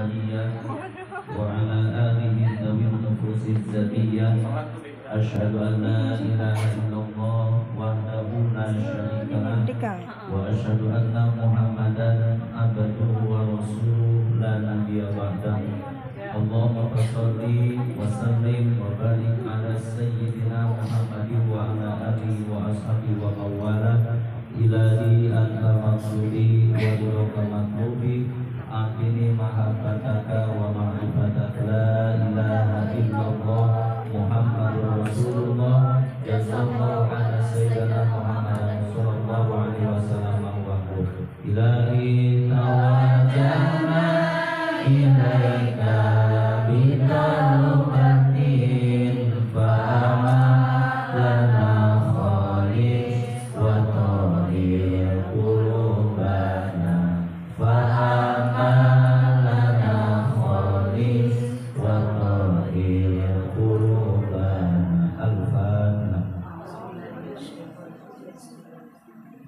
البرية وعلى آله ذوي النفوس الزكية أشهد أن لا إله إلا الله وحده لا شريك له وأشهد أن محمدا عبده ورسوله لا نبي بعده اللهم صل وسلم وبارك على سيدنا محمد وعلى آله وأصحابه ومن والاه إلهي أنت مقصودي ورضاك مطلوبي أعطني محبتك ومعرفتك لا إله إلا الله محمد رسول الله جزا الله على سيدنا محمد صلى الله عليه وسلم وقل إلهي توجهنا إليك بتوبة فأما لنا خالص وطهر قلوبنا فأما لنا خالص وطهر قلوبنا الفاتحة.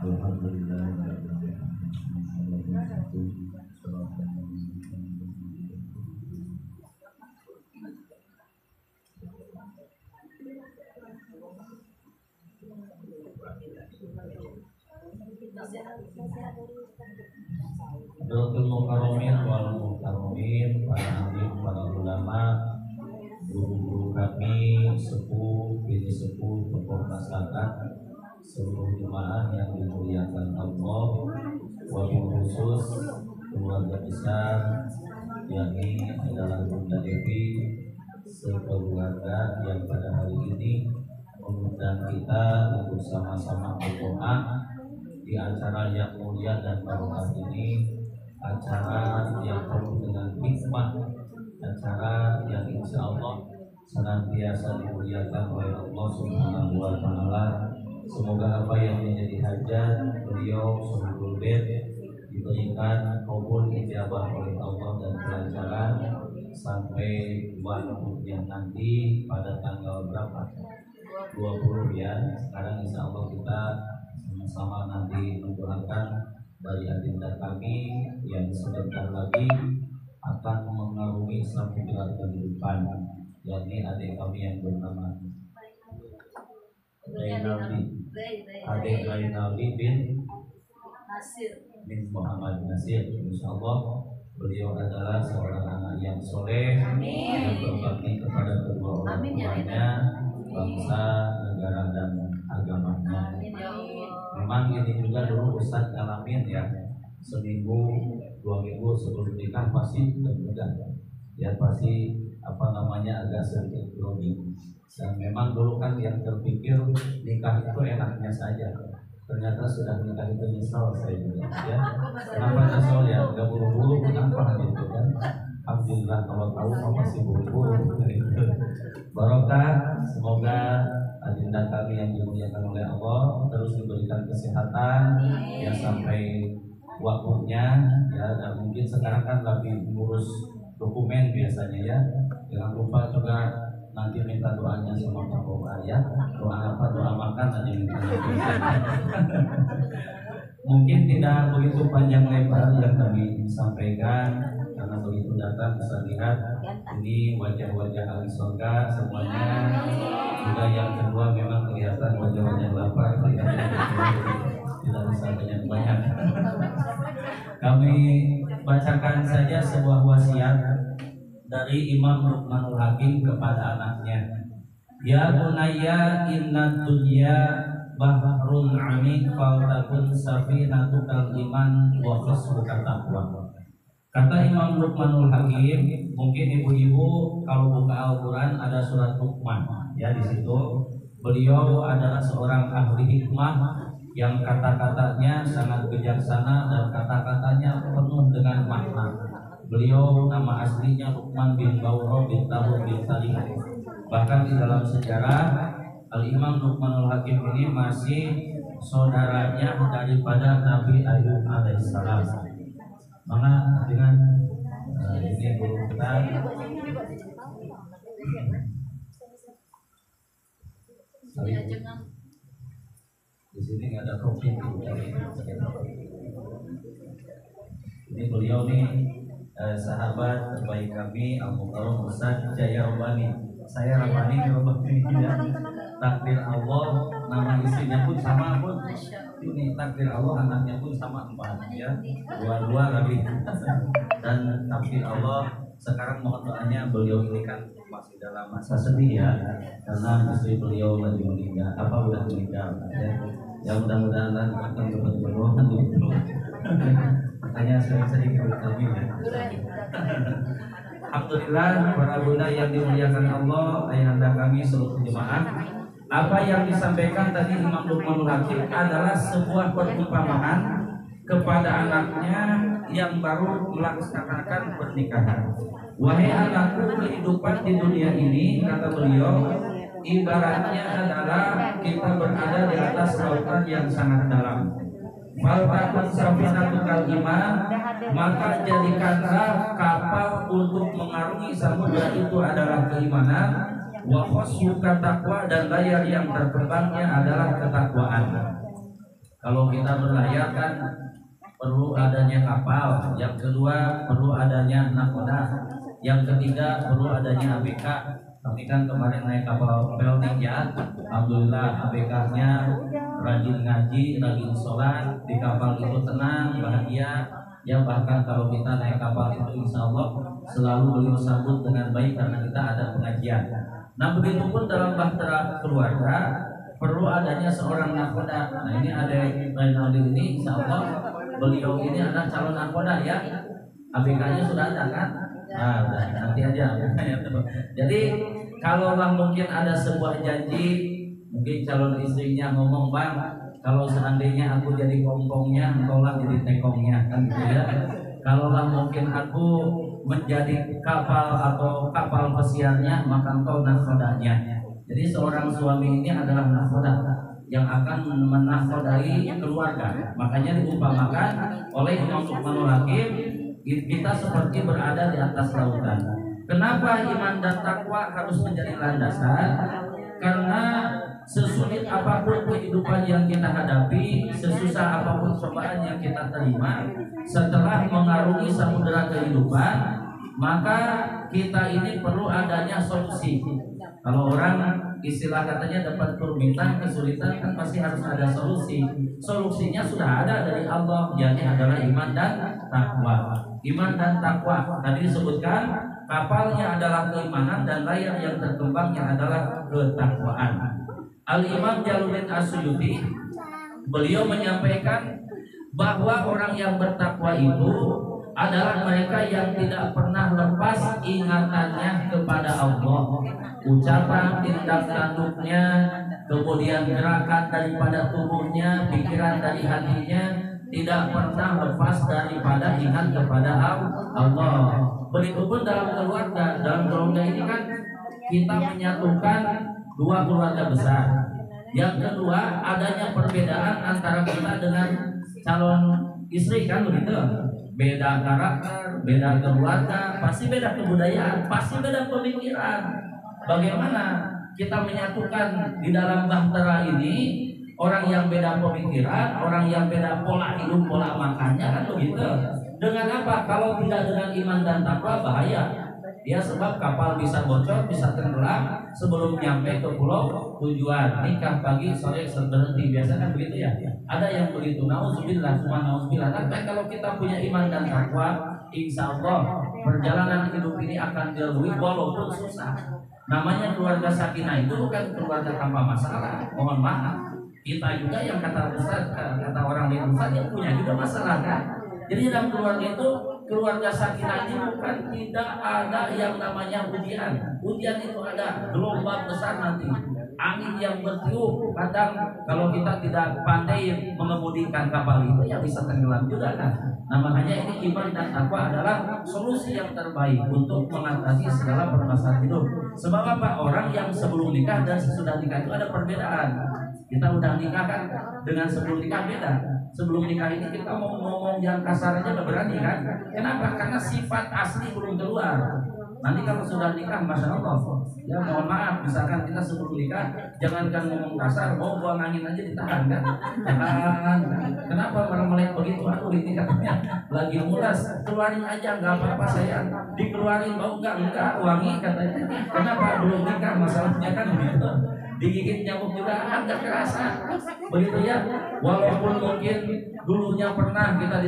الحمد لله رب العالمين. Hadratul Mukarramin wal Mukarramin, para alim, para ulama, guru-guru kami, sepuh, bini sepuh, tokoh masyarakat, seluruh jemaah yang dimuliakan Allah, wabil khusus keluarga besar, yakni adalah Bunda Devi, sekeluarga yang pada hari ini mengundang kita untuk sama-sama berdoa di acara yang mulia dan barokah ini, acara yang penuh dengan hikmah, acara yang insya Allah senantiasa dimuliakan oleh Allah Subhanahu wa Ta'ala. Semoga apa yang menjadi hajat beliau Sohibul Bait diberikan kabul ijabah oleh Allah dan kelancaran sampai waktunya nanti pada tanggal berapa? 20 ya. Sekarang insya Allah kita sama-sama nanti mendoakan dari adinda kami yang sebentar lagi akan mengarungi satu pilar kehidupan, yakni adik kami yang bernama Rainaldi bin Muhammad Nasir. Insya Allah beliau adalah seorang anak yang soleh, yang berbakti kepada kedua orang tuanya, bangsa, negara dan agamanya. Memang ini juga dulu Ustadz ngalamin ya, seminggu 2 minggu sebelum nikah pasti deg-degan ya, pasti agak sedikit grogi. Dan memang dulu kan yang terpikir nikah itu enaknya saja, ternyata sudah nikah itu nyesal saya juga ya. Kenapa nyesal ya, gak buru-buru kenapa gitu kan. Alhamdulillah kalau tahu pasti buru-buru. Barokah, semoga adinda kami yang dimuliakan oleh Allah terus diberikan kesehatan ya sampai waktunya ya. Dan mungkin sekarang kan lagi mengurus dokumen biasanya ya. Jangan lupa juga nanti minta doanya sama Pak Boga ya. Doa makan aja minta. Mungkin tidak begitu panjang lebar yang kami sampaikan, karena begitu datang bisa lihat ini wajah-wajah ahli surga semuanya. Juga yang kedua memang kelihatan wajah-wajah lapar, tidak bisa banyak-banyak. Kami bacakan saja sebuah wasiat dari Imam Luqmanul Hakim kepada anaknya. Ya bunayya inna dunya bahrun amik faltakun safinatukal iman wa khasbuka taqwa. Kata Imam Luqmanul Hakim, mungkin ibu-ibu kalau buka Al-Quran ada surat Luqman ya, di situ beliau adalah seorang ahli hikmah yang kata-katanya sangat bijaksana dan kata-katanya penuh dengan makna. Beliau nama aslinya Luqman bin Bawro bin Tahur bin Salim. Bahkan di dalam sejarah Al-Imam Luqmanul Hakim ini masih saudaranya daripada Nabi Ayub alaihissalam. Mana dengan ini guru kita di sini nggak ada kopi. Ini beliau nih sahabat terbaik kami Al-Mukarram Ustaz Jaya Robani. Saya Robani ya. Takdir Allah, nama istrinya pun sama pun. Ini takdir Allah, anaknya pun sama 4 ya. Dua-dua lagi. Dan takdir Allah sekarang mohon doanya, beliau ini kan masih dalam masa sedih ya, karena istri beliau lagi meninggal, udah meninggal ya. Ya mudah-mudahan akan dapat berdoa gitu. Makanya sering-sering kami ya. Alhamdulillah, para bunda yang dimuliakan Allah, ayahanda kami seluruh jemaah. Apa yang disampaikan tadi Imam Luqmanul Hakim adalah sebuah perumpamaan kepada anaknya yang baru melaksanakan pernikahan. Wahai anakku, kehidupan di dunia ini, kata beliau, ibaratnya adalah kita berada di atas lautan yang sangat dalam. Faltakun safinatukal iman, maka jadikanlah kapal untuk mengarungi samudra itu adalah keimanan. Wa khosbuka takwa, dan layar yang terkembangnya adalah ketakwaan. Kalau kita berlayar kan perlu adanya kapal, yang kedua perlu adanya nakoda, yang ketiga perlu adanya ABK. Kami kan kemarin naik kapal pelni ya, alhamdulillah ABK-nya rajin ngaji, rajin sholat, di kapal itu tenang, bahagia. Ya bahkan kalau kita naik kapal itu insya Allah selalu beliau sambut dengan baik karena kita ada pengajian. Nah begitu pun dalam bahtera keluarga perlu adanya seorang nakoda. Nah ini ada Rainaldi ini, insya Allah beliau ini adalah calon nakoda ya. ABK-nya sudah ada kan? Nah, nanti aja. Jadi kalau mungkin ada sebuah janji, mungkin calon istrinya ngomong, bang, kalau seandainya aku jadi kompongnya, engkaulah jadi tekongnya, kan gitu ya. Kalau mungkin aku menjadi kapal atau kapal pesiarnya, maka engkau nakodanya. Jadi seorang suami ini adalah nakoda yang akan menakodai keluarga. Makanya diumpamakan oleh Imam Luqmanul Hakim, kita seperti berada di atas lautan. Kenapa iman dan takwa harus menjadi landasan? Karena sesulit apapun kehidupan yang kita hadapi, sesusah apapun cobaan yang kita terima, setelah mengarungi samudera kehidupan, maka kita ini perlu adanya solusi. Kalau orang istilah katanya dapat permintaan kesulitan kan pasti harus ada solusi. Solusinya sudah ada dari Allah, yakni adalah iman dan takwa. Iman dan takwa tadi disebutkan, kapalnya adalah keimanan dan layar yang terkembangnya adalah ketakwaan. Al-Imam Jalaluddin As-Suyuti beliau menyampaikan bahwa orang yang bertakwa itu adalah mereka yang tidak pernah lepas ingatannya kepada Allah. Ucapan, tindak tanduknya, kemudian gerakan daripada tubuhnya, pikiran dari hatinya tidak pernah lepas daripada ingat kepada Allah. Begitupun dalam keluarga. Dalam keluarga ini kan kita menyatukan dua keluarga besar. Yang kedua, adanya perbedaan antara kita dengan calon istri, kan begitu. Beda karakter, beda keluarga, pasti beda kebudayaan, pasti beda pemikiran. Bagaimana kita menyatukan di dalam bahtera ini orang yang beda pemikiran, orang yang beda pola hidup, pola makannya, kan begitu. Dengan apa? Kalau tidak dengan iman dan takwa, bahaya. Dia sebab kapal bisa bocor, bisa tenggelam sebelum nyampe ke pulau tujuan. Nikah pagi, sore berhenti, biasa kan begitu ya. Ada yang begitu. Nauzubillah, semua nauzubillah. Tapi kalau kita punya iman dan takwa, insya Allah perjalanan hidup ini akan dilalui walaupun susah. Namanya keluarga sakinah itu bukan keluarga tanpa masalah. Mohon maaf, kita juga yang kata Ustaz, kata orang lain Ustaz yang punya juga masalah kan. Jadi dalam keluarga itu, keluarga sakinah ini bukan tidak ada yang namanya ujian. Ujian itu ada, gelombang besar nanti, angin yang bertiup. Kadang kalau kita tidak pandai mengemudikan kapal itu, ya bisa tenggelam juga kan. Nah makanya ini iman dan takwa adalah solusi yang terbaik untuk mengatasi segala permasalahan hidup. Sebab apa? Orang yang sebelum nikah dan sesudah nikah itu ada perbedaan. Kita udah nikah kan dengan sebelum nikah beda. Sebelum nikah ini kita mau ngomong yang kasar aja udah berani kan. Kenapa? Karena sifat asli belum keluar. Nanti kalau sudah nikah, masya Allah, ya mohon maaf, misalkan kita sebelum nikah, jangankan ngomong kasar, mau buang angin aja ditahan kan? Jangan. Kenapa orang melek begitu? Aku dinikahnya lagi mulas, keluarin aja, nggak apa-apa saya. Dikeluarin bau enggak, wangi katanya. Kenapa belum nikah? Masalahnya kan begitu. Digigit nyamuk juga agak kerasa, begitu ya. Walaupun mungkin dulunya pernah kita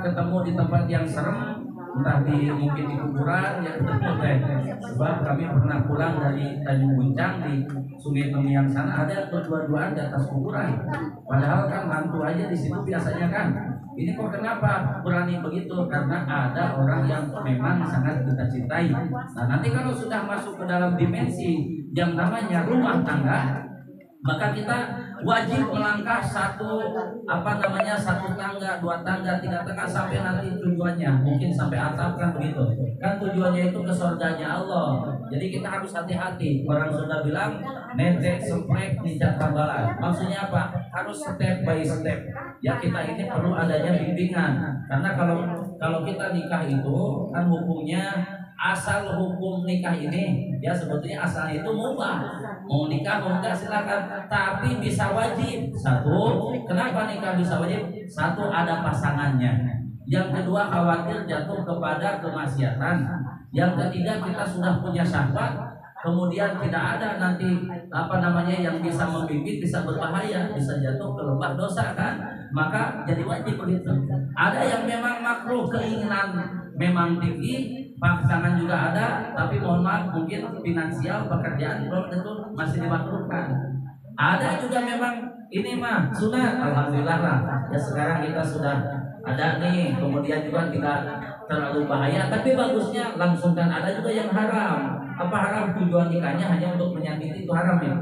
ketemu di tempat yang serem, entah mungkin di kuburan ya ketemu teh. Sebab kami pernah pulang dari Tanjung Buncang di Sungai Temiang sana, ada berdua-duaan di atas kuburan. Padahal kan mantu aja di situ biasanya kan. Ini kok kenapa berani begitu? Karena ada orang yang memang sangat kita cintai. Nah nanti kalau sudah masuk ke dalam dimensi yang namanya rumah tangga, maka kita wajib melangkah satu tangga, dua tangga, tiga tangga sampai nanti tujuannya, mungkin sampai atap kan begitu. Kan tujuannya itu ke surganya Allah. Jadi kita harus hati-hati. Orang sudah bilang netek semprek ninjak tambalan. Maksudnya apa? Harus step by step. Ya kita ini perlu adanya bimbingan. Karena kalau kita nikah itu kan hukumnya, asal hukum nikah ini ya sebetulnya asal itu mubah, mau nikah mau enggak silakan, tapi bisa wajib. Satu, kenapa nikah bisa wajib? Satu, ada pasangannya. Yang kedua, khawatir jatuh kepada kemaksiatan. Yang ketiga, kita sudah punya syahwat, kemudian tidak ada nanti yang bisa membimbing, bisa berbahaya, bisa jatuh ke lembah dosa kan, maka jadi wajib begitu. Ada yang memang makruh, keinginan memang tinggi, pasangan juga ada, tapi mohon maaf mungkin finansial pekerjaan belum tentu masih dimakruhkan. Ada juga memang ini mah sunat, alhamdulillah lah. Ya sekarang kita sudah ada nih, kemudian juga tidak terlalu bahaya, tapi bagusnya langsungkan. Ada juga yang haram. Apa haram? Tujuan nikahnya hanya untuk menyakiti, itu haram ya.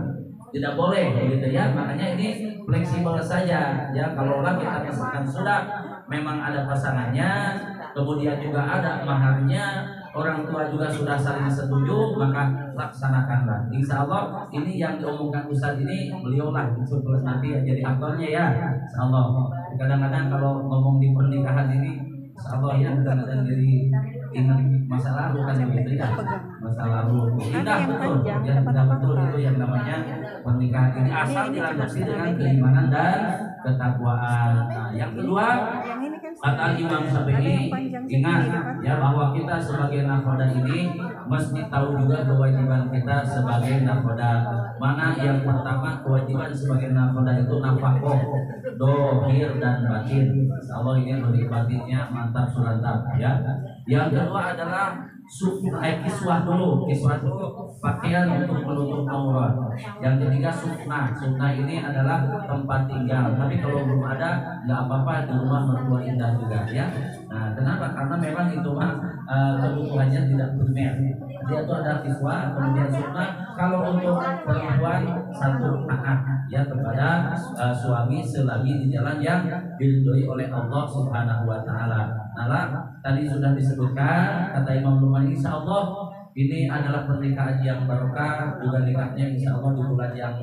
Tidak boleh gitu ya. Makanya ini fleksibel saja ya. Kalau kita misalkan sudah memang ada pasangannya, kemudian juga ada maharnya, orang tua juga sudah saling setuju, maka laksanakanlah. Insya Allah ini yang diomongkan Ustaz ini, beliaulah plus nanti jadi aktornya ya. Insya Allah. Kadang-kadang kalau ngomong di pernikahan ini, Insya Allah ya, kadang-kadang jadi ingat masa lalu kan begitu ya. Masa lalu indah betul, ya indah betul itu yang namanya pernikahan ini, asal dilandasi dengan keimanan dan ketakwaan. Nah, yang kedua, kata Imam Syafi'i, ingat ya bahwa kita sebagai nakhoda ini mesti tahu juga kewajiban kita sebagai nakhoda. Mana yang pertama, kewajiban sebagai nakhoda itu nafkah dohir dan batin. Allah ini menikmatinya mantap surantap ya. Yang kedua adalah kiswah dulu. Kiswah itu pakaian untuk menutup aurat. Yang ketiga sunnah. Sunnah ini adalah tempat tinggal. Tapi kalau belum ada nggak apa-apa, di rumah mertua indah juga ya. Nah kenapa? Karena memang itu kebutuhannya tidak primer. Dia itu ada kiswah, kemudian sunnah. Kalau untuk perempuan satu anak ya kepada suami selagi di jalan yang diridhoi oleh Allah Subhanahu wa taala. Nah, tadi sudah disebutkan kata Imam Luqman, insya Allah ini adalah pernikahan yang barokah, juga nikahnya insya Allah di bulan yang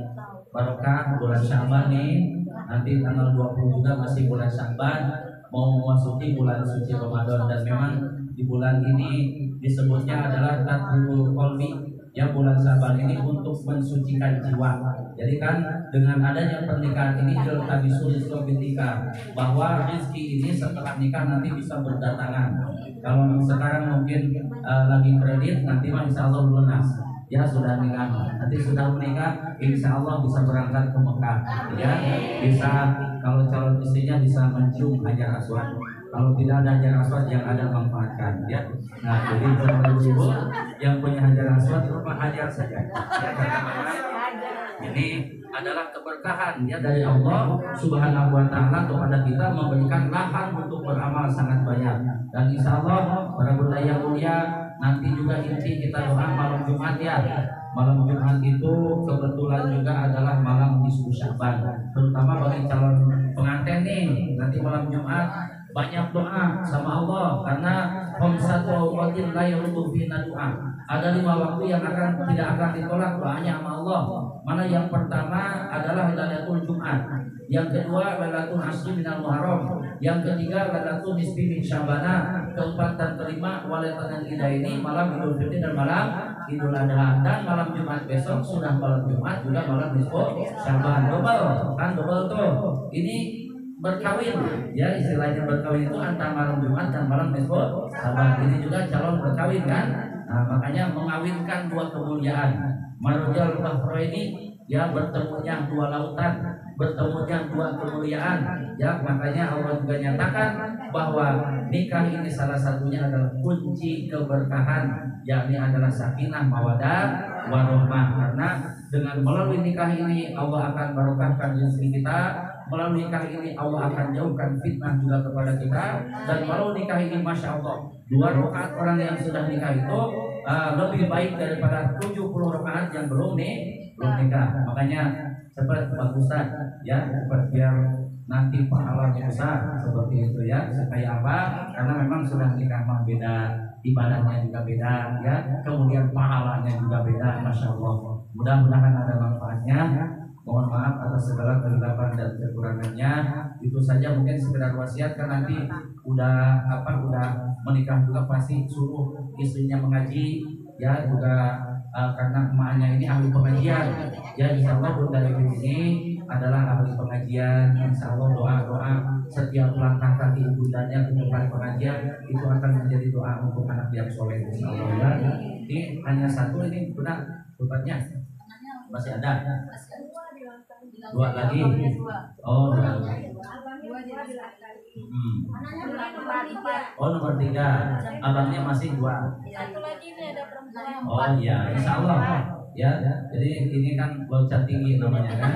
barokah, bulan Sya'ban nih. Nanti tanggal 20 juga masih bulan Sya'ban, mau memasuki bulan suci Ramadan, dan memang di bulan ini disebutnya adalah Tathirul Qalbi. Ya, bulan Sya'ban ini untuk mensucikan jiwa. Jadi kan dengan adanya pernikahan ini lebih sulit ketika bahwa rezeki ini setelah nikah nanti bisa berdatangan. Kalau sekarang mungkin lagi kredit, nanti mah insya Allah lunas. Ya sudah nikah, nanti sudah menikah, insya Allah bisa berangkat ke Mekah. Ya bisa, kalau calon istrinya bisa mencium hajar aswad. Kalau tidak ada hajar aswad, yang ada manfaatkan ya. Nah jadi ibu yang punya hajar aswad di rumah hajar saja ya, ini adalah keberkahan ya dari Allah Subhanahu wa taala kepada kita, memberikan lahan untuk beramal sangat banyak. Dan insya Allah para budaya mulia, nanti juga inti kita doa malam Jumat ya. Malam Jumat itu kebetulan juga adalah malam nisfu Sya'ban, terutama bagi calon pengantin nih. Nanti malam Jumat banyak doa sama Allah, karena khamsatu awqatin la yurdu fiha doa. Ada 5 waktu yang tidak akan ditolak doanya sama Allah. Mana yang pertama adalah Lailatul Jumat, yang kedua Lailatul Asri minal Muharram, yang ketiga Lailatul Nisfi min Sya'bana, keempat dan kelima Walailatan Ida ini malam Idul Fitri dan malam Idul Adha, dan malam Jumat besok sudah malam Jumat juga malam Nisfu Sya'ban, double tuh. Ini berkawin ya, istilahnya berkawin itu antara malam Jumat dan malam Nisfu Sya'ban. Ini juga calon berkawin kan. Nah, makanya mengawinkan dua kemuliaan. Marujal Bahraini ya, bertemunya dua lautan, bertemunya dua kemuliaan ya, makanya Allah juga nyatakan bahwa nikah ini salah satunya adalah kunci keberkahan, yakni adalah sakinah mawaddah warahmah. Karena dengan melalui nikah ini Allah akan barokahkan rezeki kita, melalui nikah ini Allah akan jauhkan fitnah juga kepada kita, dan melalui nikah ini Masya Allah 2 rakaat orang yang sudah nikah itu lebih baik daripada 70 rakaat yang belum nikah. Makanya cepat bagusan ya, cepat biar nanti pahalanya besar seperti itu ya. Supaya apa? Karena memang sudah nikah mah beda, ibadahnya juga beda ya, kemudian pahalanya juga beda. Masya Allah, mudah-mudahan ada manfaatnya. Mohon maaf atas segala kegelapan dan kekurangannya. Itu saja mungkin sekedar wasiat, kan nanti udah menikah juga pasti suruh istrinya mengaji ya, juga karena emaknya ini ahli pengajian ya. Insya Allah Bunda Ibu ini adalah ahli pengajian. Insya Allah doa setiap langkah kaki ibundanya ke tempat pengajian itu akan menjadi doa untuk anak yang soleh insya Allah ya. Ini hanya satu, ini benar obatnya masih ada 2 lagi. Oh, 2 lagi. Oh, nomor 3. Abangnya masih 2. Satu lagi ini ada perempuan. Oh iya, insya Allah ya. Jadi ini kan loncat tinggi namanya kan.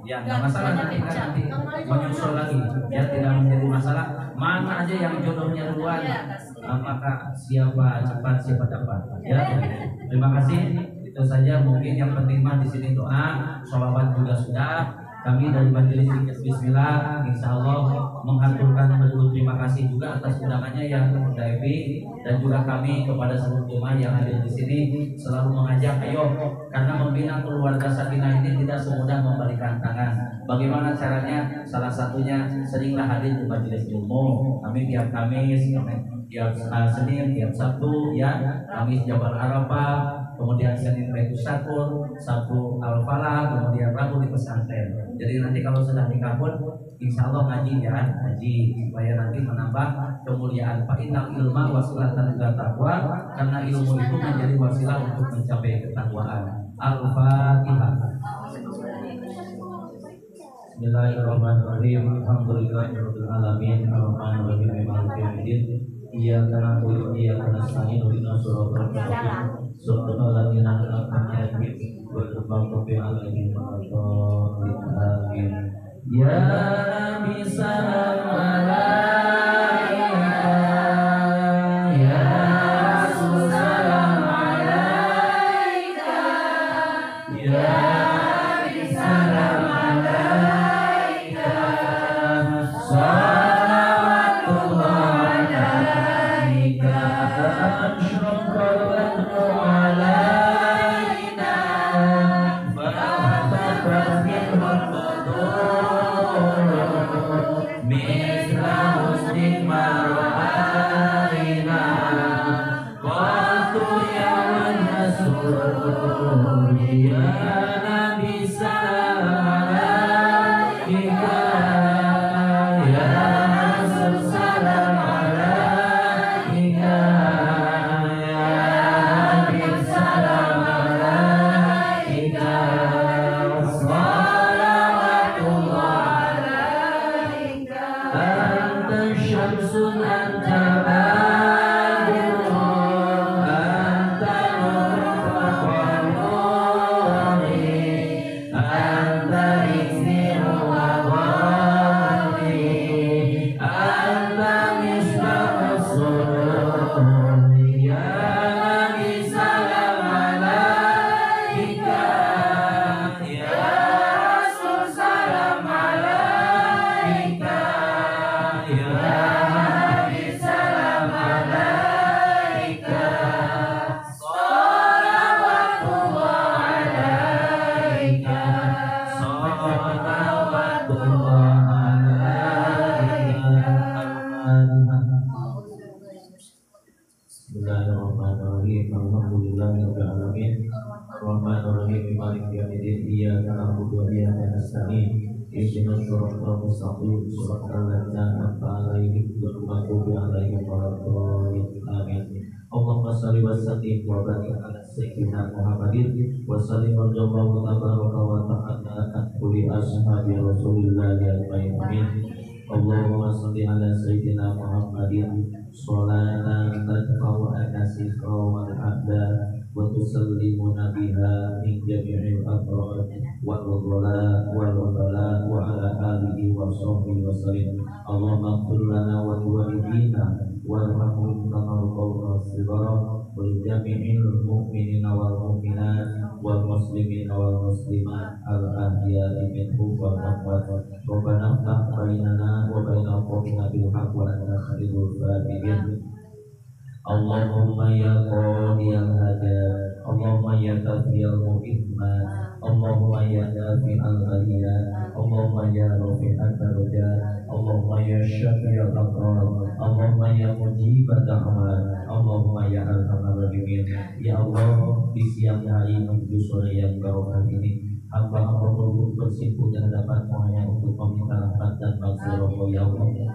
Ya, nggak masalah, nanti menyusul lagi ya, tidak menjadi masalah. Mana aja yang jodohnya duluan, maka siapa cepat siapa dapat ya. Terima kasih. Itu saja mungkin, yang penting mah di sini doa, sholawat juga sudah. Kami dari Majelis Zikir Bismillah insya Allah menghaturkan terima kasih juga atas undangannya yang Bunda Evi, dan juga kami kepada seluruh jemaah yang hadir di sini selalu mengajak, ayo, karena membina keluarga sakinah ini tidak semudah membalikan tangan. Bagaimana caranya? Salah satunya seringlah hadir di majelis ilmu. Kami tiap Kamis, tiap Senin, tiap Sabtu ya, Kamis Jabal Arafah, kemudian Senin Baitus Syakur, Sabtu Al-Falah, kemudian Rabu di pesantren. Jadi nanti kalau sudah nikah pun insya Allah ngaji ya, ngaji supaya nanti menambah kemuliaan. Fa innal ilma wasilatan ila taqwa, karena ilmu itu menjadi wasilah untuk mencapai ketakwaan. Al-Fatihah. Bismillahirrahmanirrahim. Alhamdulillahirabbil alamin, arrahmanirrahim, maliki yaumiddin. Iyyaka na'budu wa iyyaka nasta'in, ihdinas siratal mustaqim. Suratul ladzina an'amta 'alaihim ghairil maghdubi 'alaihim waladdallin. Ya Nabi salam alaika, ya Rasul salam alaika, ya Nabi salam alaika, salawatullah alaika, asyrafal badru alaina, fatafakir misla husnik mar'aina, qatu ya rasul ya Nabi salam alaika, ya Rasul salam alaika, Bismillahirrahmanirrahim. Alhamdulillahirabbil alamin. Arrahmanirrahim. Maliki yaumiddin. Iyyaka na'budu wa iyyaka nasta'in. Ihdinas siratal mustaqim. Shiratal ladzina an'amta 'alaihim ghairil maghdubi 'alaihim waladdallin. Amin. Allahumma shalli wa sallim wa barik ala sayyidina Muhammadin wa sallim wa tabaraka wa ta'ala an kulli ashabi Rasulillah ajmain. Amin. Allahumma shalli ala sayyidina Muhammadin sholatan tadfa'u an-nasira wal hadda wa tusallimuna biha min jami'il amrad wal dhalal wal dhalal wa ala alihi wa sahbihi wa sallim. Allahumma ighfir lana wa liwalidina warhamhum kama rabbayana shighara wa li jami'il mu'minina wal mu'minat wal muslimina wal muslimat al ahya'i minhum wal amwat. Rabbana iftah bainana wa baina qaumina bil haqq wa anta khairul fatihim. Allahumma ya qadiyal hajat, Allahumma ya kafiyal mu'immat, Allahumma ya dafi'al ghaliyat, Allahumma ya rafi'al darajat, Allahumma ya syafi'al aqrab, Allahumma ya mujibad da'wat, Allahumma ya arhamar rahimin. Ya Allah, di siang hari menuju sore yang barokah ini, hamba-hamba bersimpuh di hadapan-Mu hanya untuk meminta rahmat dan maghfirah ya Allah.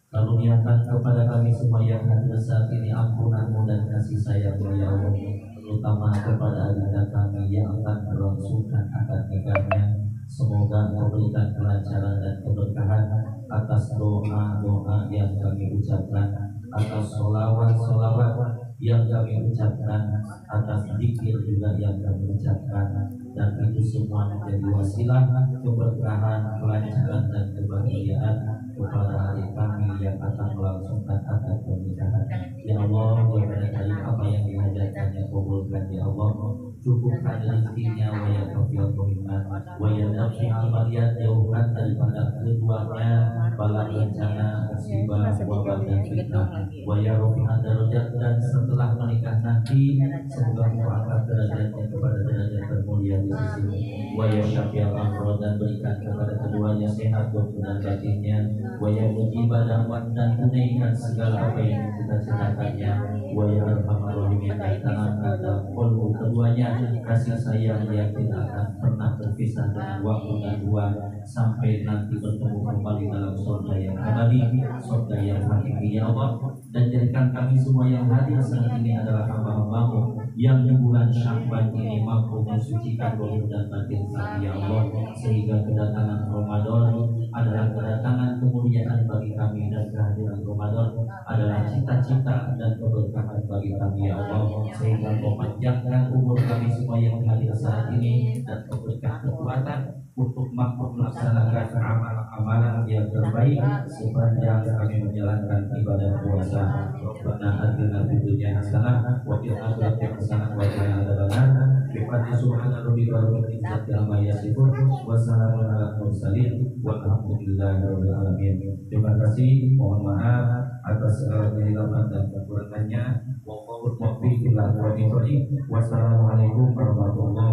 Karuniakan kepada kami semua yang hadir saat ini ampunan-Mu dan kasih sayang-Mu ya Allah, terutama kepada adinda kami yang akan berlangsungkan akad nikahnya. Semoga Engkau berikan kelancaran dan keberkahan atas doa-doa yang kami ucapkan, atas sholawat-sholawat yang kami ucapkan, atas zikir juga yang kami ucapkan, dan itu semua menjadi wasilah keberkahan, kelancaran dan kebahagiaan kepada hari kami yang akan melangsungkan akad pernikahan. Ya Allah, kepada kami apa yang dihajatkannya kabulkan ya Allah, cukupkan rezekinya wa ya kafiyal mu'minat wa ya nafi'al mariyat, jauhkan daripada keduanya bala bencana, musibah, wabah dan fitnah wa ya rafi'al darajat, dan setelah menikah nanti semoga Engkau angkat derajatnya kepada derajat termulia di sisi-Mu wa ya syafi'al amrod, dan berikan kepada keduanya sehat dohir dan batinnya wa ya mujibah da'wat, dan tunaikan segala apa yang kita citakannya wa ya arhamar rahimin, dan tanamkan dalam kolbu keduanya kasih sayang yang tidak akan pernah berpisah dengan waktu dan dua sampai nanti bertemu kembali dalam surga yang abadi, surga yang hakiki ya Allah. Dan jadikan kami semua yang hadir saat ini adalah hamba-hamba-Mu yang di bulan Sya'ban ini mampu mensucikan dohir dan batin kami ya Allah, sehingga kedatangan Ramadan adalah kedatangan kemuliaan bagi kami, dan kehadiran Ramadan adalah cita-cita dan keberkahan bagi kami ya Allah, sehingga Engkau panjangkan umur kami semua yang hadir saat ini dan memberikan kekuatan untuk mampu melaksanakan amalan-amalan yang terbaik sepanjang kami menjalankan ibadah puasa. Rabbana atina fid dunya hasanah wa fil akhirati hasanah wa qina adzabannar. Bi fadli subhana rabbika rabbil izzati amma yasifun wa salamun alal mursalin walhamdulillahi rabbil alamin. Terima kasih, mohon maaf atas segala kehilafan dan kekurangannya. Wassalamualaikum warahmatullahi